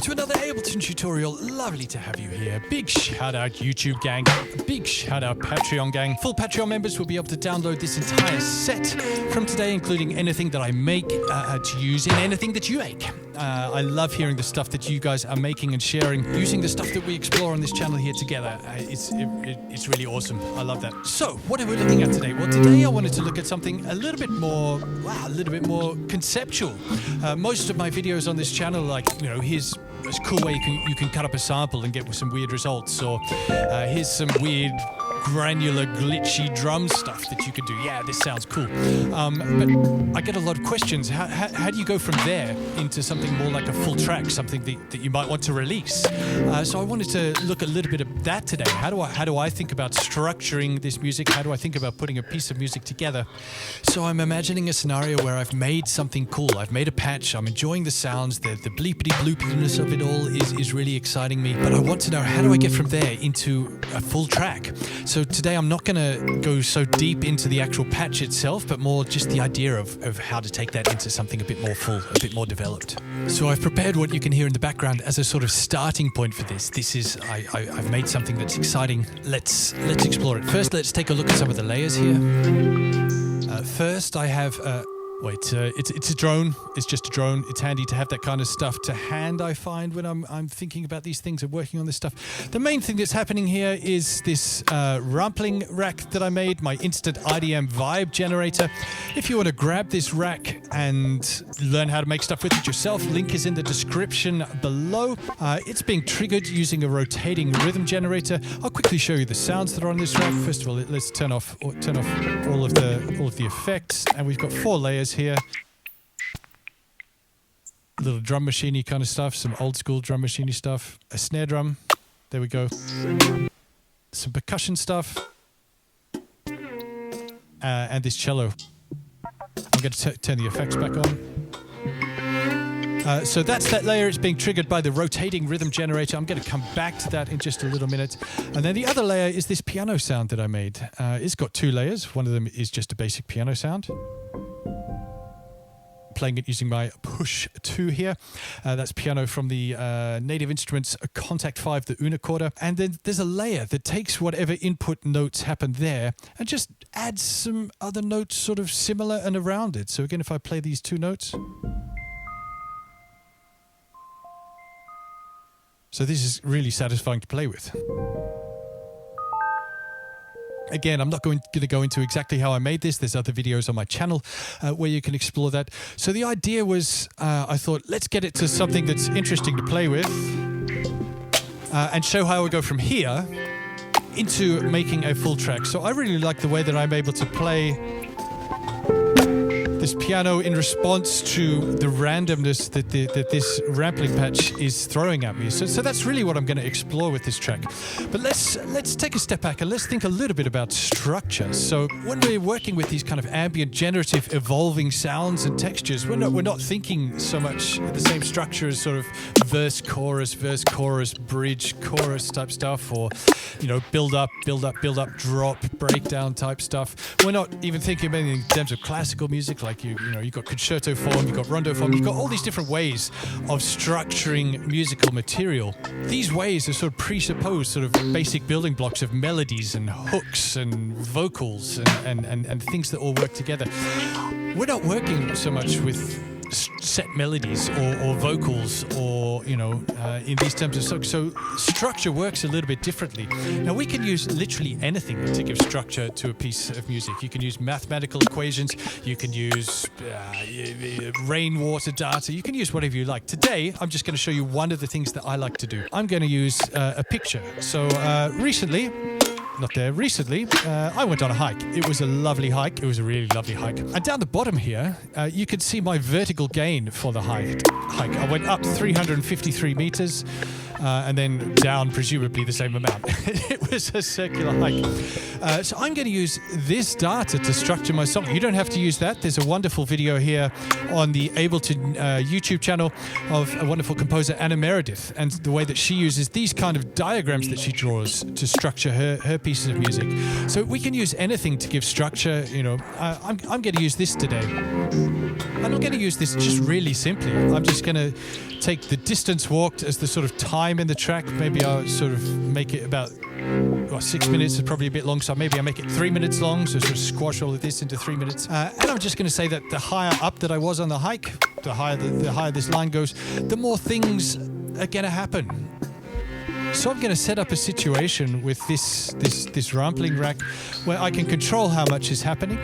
to another Ableton tutorial. Lovely to have you here. Big shout out YouTube gang. Big shout out Patreon gang. Full Patreon members will be able to download this entire set from today, including anything that I make to use in anything that you make. I love hearing the stuff that you guys are making and sharing, using the stuff that we explore on this channel here together. It's really awesome. I love that. So, what are we looking at today? Well, today I wanted to look at something a little bit more conceptual. Most of my videos on this channel, like, you know, here's a cool way you can cut up a sample and get some weird results, or here's some weird granular glitchy drum stuff that you could do. Yeah, this sounds cool. But I get a lot of questions. How do you go from there into something more like a full track, something that you might want to release? So I wanted to look a little bit at that today. How do I think about structuring this music? How do I think about putting a piece of music together? So I'm imagining a scenario where I've made something cool. I've made a patch. I'm enjoying the sounds. The bleepity bloopiness of it all is really exciting me. But I want to know, how do I get from there into a full track? So today I'm not going to go so deep into the actual patch itself, but more just the idea of how to take that into something a bit more full, a bit more developed. So I've prepared what you can hear in the background as a sort of starting point for this. This is, I've made something that's exciting. Let's explore it. First, let's take a look at some of the layers here. First, I have... it's a drone. It's just a drone. It's handy to have that kind of stuff to hand, I find, when I'm thinking about these things and working on this stuff. The main thing that's happening here is this Rampling rack that I made, my instant IDM vibe generator. If you want to grab this rack and learn how to make stuff with it yourself, link is in the description below. It's being triggered using a rotating rhythm generator. I'll quickly show you the sounds that are on this rack. First of all, let's turn off all of the effects, and we've got 4 layers here. Little drum machiney kind of stuff, some old school drum machiney stuff, a snare drum, there we go, some percussion stuff, and this cello. I'm going to turn the effects back on. So that's that layer. It's being triggered by the rotating rhythm generator. I'm going to come back to that in just a little minute. And then the other layer is this piano sound that I made. It's got 2 layers. One of them is just a basic piano sound. Playing it using my Push 2 here. That's piano from the Native Instruments Contact 5, the Unicorder. And then there's a layer that takes whatever input notes happen there and just adds some other notes sort of similar and around it. So again, if I play these 2 notes. So this is really satisfying to play with. Again, I'm not going to go into exactly how I made this. There's other videos on my channel where you can explore that. So the idea was, I thought, let's get it to something that's interesting to play with and show how I go from here into making a full track. So I really like the way that I'm able to play this piano in response to the randomness that this Rampling patch is throwing at me. So that's really what I'm going to explore with this track. But let's take a step back and let's think a little bit about structure. So when we're working with these kind of ambient, generative, evolving sounds and textures, we're not thinking so much the same structure as sort of verse, chorus, bridge, chorus type stuff, or, you know, build up, drop, breakdown type stuff. We're not even thinking about anything in terms of classical music, like you've got concerto form, you've got rondo form, you've got all these different ways of structuring musical material. These ways are sort of presupposed sort of basic building blocks of melodies and hooks and vocals and things that all work together. We're not working so much with set melodies or vocals or, in these terms of so structure works a little bit differently. Now, we can use literally anything to give structure to a piece of music. You can use mathematical equations, you can use rainwater data, you can use whatever you like. Today, I'm just going to show you one of the things that I like to do. I'm going to use a picture. So recently, I went on a hike. It was a lovely hike. It was a really lovely hike. And down the bottom here, you can see my vertical gain for the hike. I went up 353 meters. and then down presumably the same amount. It was a circular hike. So I'm going to use this data to structure my song. You don't have to use that. There's a wonderful video here on the Ableton YouTube channel of a wonderful composer, Meredith, and the way that she uses these kind of diagrams that she draws to structure her pieces of music. So we can use anything to give structure. You know, I'm going to use this today. I'm not going to use this just really simply. I'm just going to take the distance walked as the sort of time in the track. Maybe I'll sort of make it about 6 minutes is probably a bit long, so maybe I make it 3 minutes long, so sort of squash all of this into 3 minutes. And I'm just going to say that the higher up that I was on the hike, the higher this line goes, the more things are going to happen. So I'm going to set up a situation with this Rampling rack where I can control how much is happening.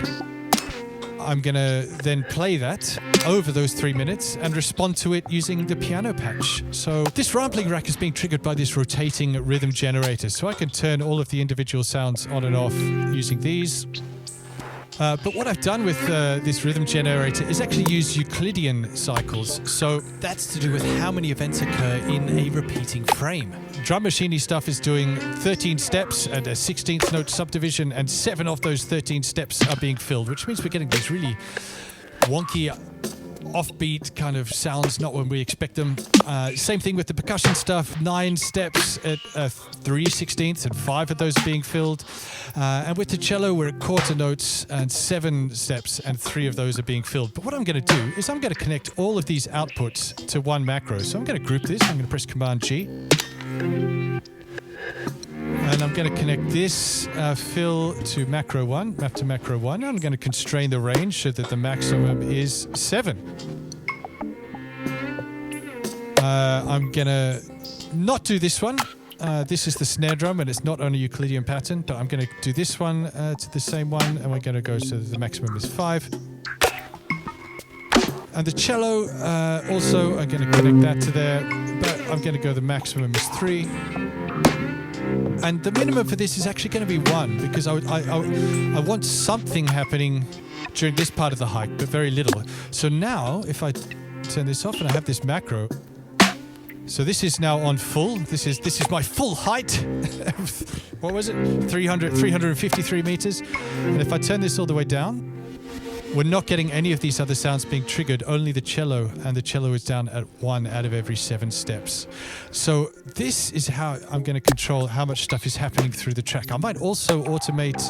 I'm going to then play that over those 3 minutes and respond to it using the piano patch. So this Rampling rack is being triggered by this rotating rhythm generator. So I can turn all of the individual sounds on and off using these. But what I've done with this rhythm generator is actually use Euclidean cycles. So that's to do with how many events occur in a repeating frame. Drum machine-y stuff is doing 13 steps and a 16th note subdivision, and 7 of those 13 steps are being filled, which means we're getting these really wonky, offbeat kind of sounds, not when we expect them. Same thing with the percussion stuff, 9 steps at 3/16 and 5 of those are being filled. And with the cello, we're at quarter notes and 7 steps and 3 of those are being filled. But what I'm going to do is I'm going to connect all of these outputs to one macro. So I'm going to group this. I'm going to press Command G. And I'm going to connect this fill to macro 1, map to macro 1. I'm going to constrain the range so that the maximum is 7. I'm going to not do this one. This is the snare drum, and it's not on a Euclidean pattern, but I'm going to do this one to the same one, and we're going to go so that the maximum is 5. And the cello, also, I'm going to connect that to there, but I'm going to go the maximum is 3. And the minimum for this is actually going to be 1, because I want something happening during this part of the hike, but very little. So now, if I turn this off and I have this macro, so this is now on full. This is my full height. What was it? 353 meters. And if I turn this all the way down, we're not getting any of these other sounds being triggered, only the cello, and the cello is down at 1 out of every 7 steps. So this is how I'm going to control how much stuff is happening through the track. I might also automate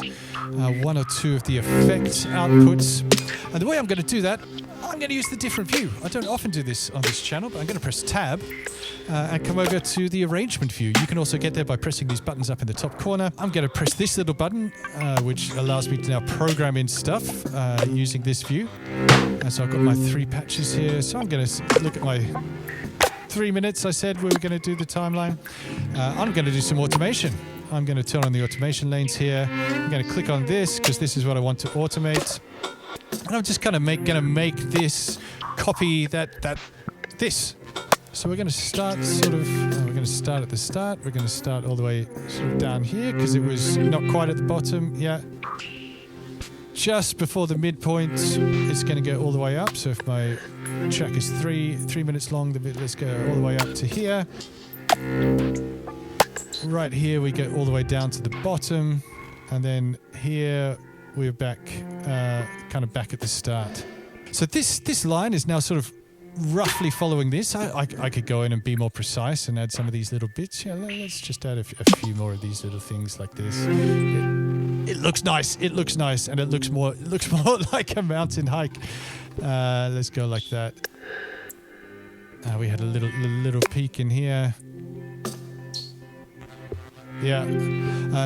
1 or 2 of the effects outputs. And the way I'm going to do that, I'm going to use the different view. I don't often do this on this channel, but I'm going to press Tab and come over to the arrangement view. You can also get there by pressing these buttons up in the top corner. I'm going to press this little button, which allows me to now program in stuff using this view. And so I've got my 3 patches here. So I'm going to look at my 3 minutes. I said we were going to do the timeline. I'm going to do some automation. I'm going to turn on the automation lanes here. I'm going to click on this because this is what I want to automate. And I'm just kind of going to make this copy this. So we're going to start sort of, we're going to start at the start. We're going to start all the way sort of down here because it was not quite at the bottom. Yeah. Just before the midpoint, it's going to go all the way up. So if my track is 3 minutes long, let's go all the way up to here. Right here, we go all the way down to the bottom. And then here, we're back, kind of back at the start. So this line is now sort of roughly following this. I could go in and be more precise and add some of these little bits. Yeah, let's just add a few more of these little things like this. It looks nice. It looks nice, and it looks more like a mountain hike. Let's go like that. We had a little peak in here. Yeah.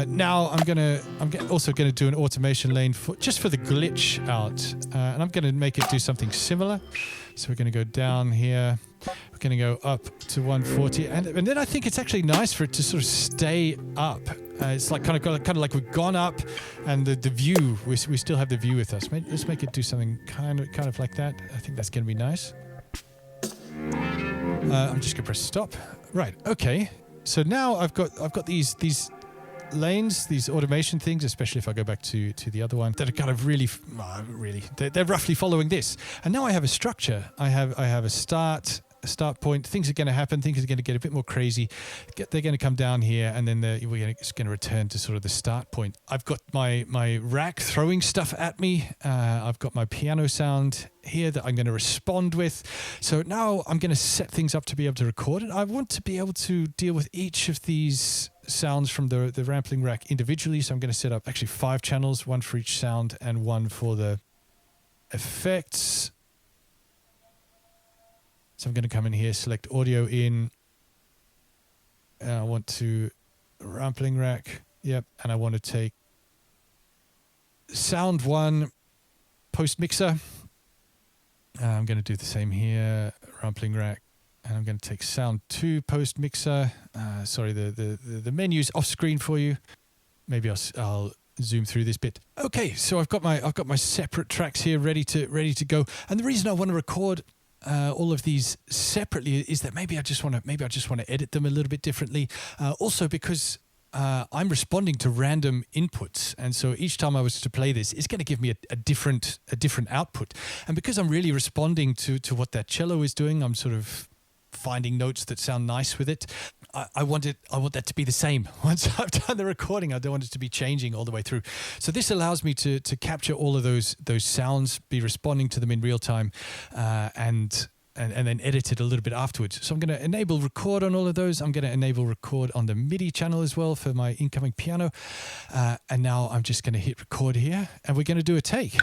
Now I'm also gonna do an automation lane just for the glitch out, and I'm gonna make it do something similar. So we're gonna go down here. We're gonna go up to 140, and then I think it's actually nice for it to sort of stay up. It's like kind of like we've gone up, and the view we still have the view with us. Let's make it do something kind of like that. I think that's gonna be nice. I'm just gonna press stop. Right. Okay. So now I've got these lanes, these automation things, especially if I go back to the other one, that are kind of they're roughly following this. And now I have a structure. I have a start a start point. Things are going to happen. Things are going to get a bit more crazy. They're going to come down here, and then it's going to return to sort of the start point. I've got my rack throwing stuff at me. I've got my piano sound here that I'm going to respond with. So now I'm going to set things up to be able to record it. I want to be able to deal with each of these sounds from the Rampling rack individually. So I'm going to set up actually 5 channels, one for each sound and one for the effects. So I'm going to come in here, select audio in, and I want to Rampling rack. Yep, and I want to take sound 1 post mixer. I'm going to do the same here, Rampling rack, and I'm going to take sound 2 post mixer. Sorry, the menu's off screen for you. Maybe I'll zoom through this bit. Okay, so I've got my separate tracks here ready to go. And the reason I want to record all of these separately is that maybe I just want to edit them a little bit differently. Also because I'm responding to random inputs, and so each time I was to play this, it's going to give me a different output. And because I'm really responding to what that cello is doing, I'm sort of finding notes that sound nice with it. I want that to be the same. Once I've done the recording, I don't want it to be changing all the way through. So this allows me to capture all of those sounds, be responding to them in real time, and then edit it a little bit afterwards. So I'm going to enable record on all of those. I'm going to enable record on the MIDI channel as well for my incoming piano. And now I'm just going to hit record here, and we're going to do a take.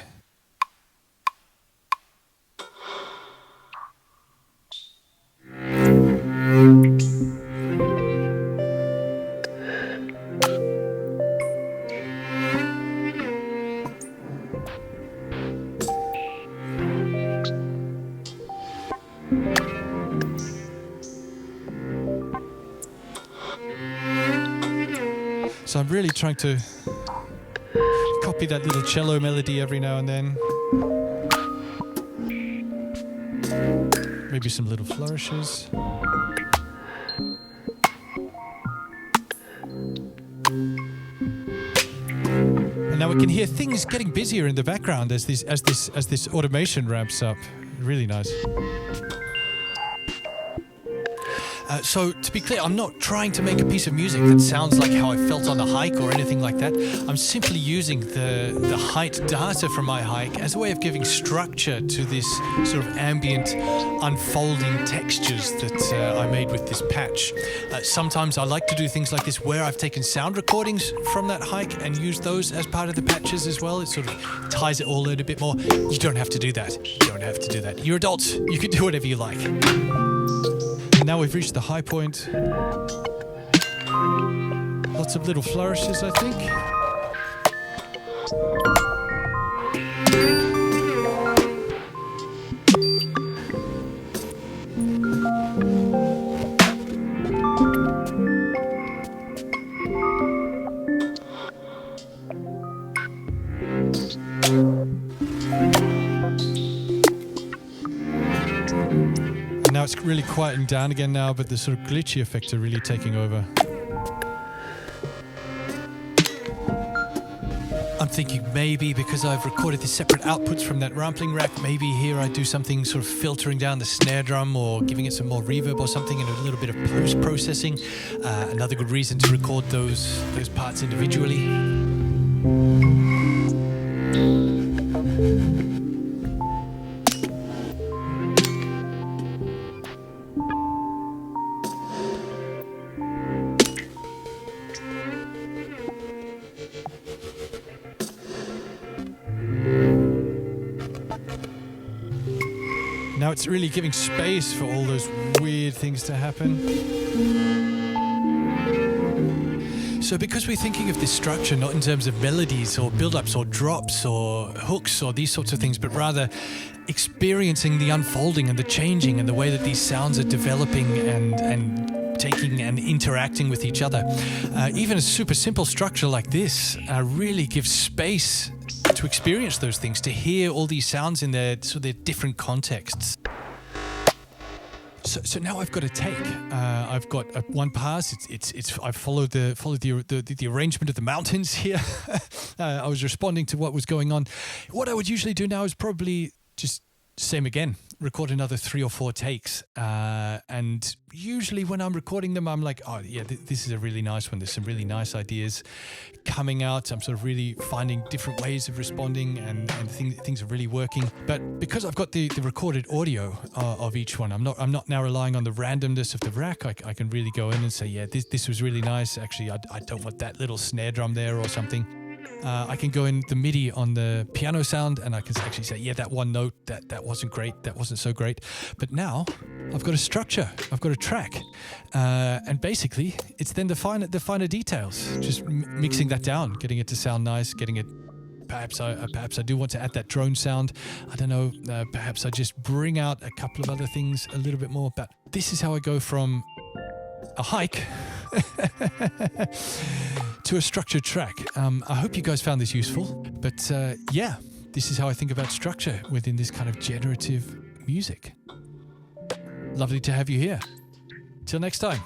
So I'm really trying to copy that little cello melody every now and then. Maybe some little flourishes. And now we can hear things getting busier in the background as this automation ramps up. Really nice. So to be clear, I'm not trying to make a piece of music that sounds like how I felt on the hike or anything like that. I'm simply using the height data from my hike as a way of giving structure to this sort of ambient unfolding textures that I made with this patch. Sometimes I like to do things like this where I've taken sound recordings from that hike and used those as part of the patches as well. It sort of ties it all in a bit more. You don't have to do that. You don't have to do that. You're adults. You can do whatever you like. And now we've reached the high point. Lots of little flourishes, I think. Now it's really quieting down again now, but the sort of glitchy effects are really taking over. I'm thinking maybe because I've recorded the separate outputs from that Rampling rack, maybe here I do something sort of filtering down the snare drum or giving it some more reverb or something, and a little bit of post-processing. Another good reason to record those parts individually. Now it's really giving space for all those weird things to happen. So because we're thinking of this structure not in terms of melodies or build-ups or drops or hooks or these sorts of things, but rather experiencing the unfolding and the changing and the way that these sounds are developing and taking and interacting with each other. Even a super simple structure like this really gives space to experience those things, to hear all these sounds in their different contexts. So now I've got a take. I've got one pass. I've followed the arrangement of the mountains here. I was responding to what was going on. What I would usually do now is probably just Same again. Record another 3 or 4 takes. And usually when I'm recording them, I'm like, oh yeah, this is a really nice one. There's some really nice ideas coming out. I'm sort of really finding different ways of responding and things are really working. But because I've got the recorded audio of each one, I'm not now relying on the randomness of the rack. I can really go in and say, yeah, this was really nice. Actually, I don't want that little snare drum there or something. I can go in the MIDI on the piano sound and I can actually say, yeah, that one note, that wasn't great, that wasn't so great. But now I've got a structure, I've got a track. And basically, it's then the finer details, just mixing that down, getting it to sound nice, getting it, perhaps I do want to add that drone sound. I don't know, perhaps I just bring out a couple of other things a little bit more. But this is how I go from a hike to a structured track. I hope you guys found this useful, but yeah, this is how I think about structure within this kind of generative music. Lovely to have you here. Till next time.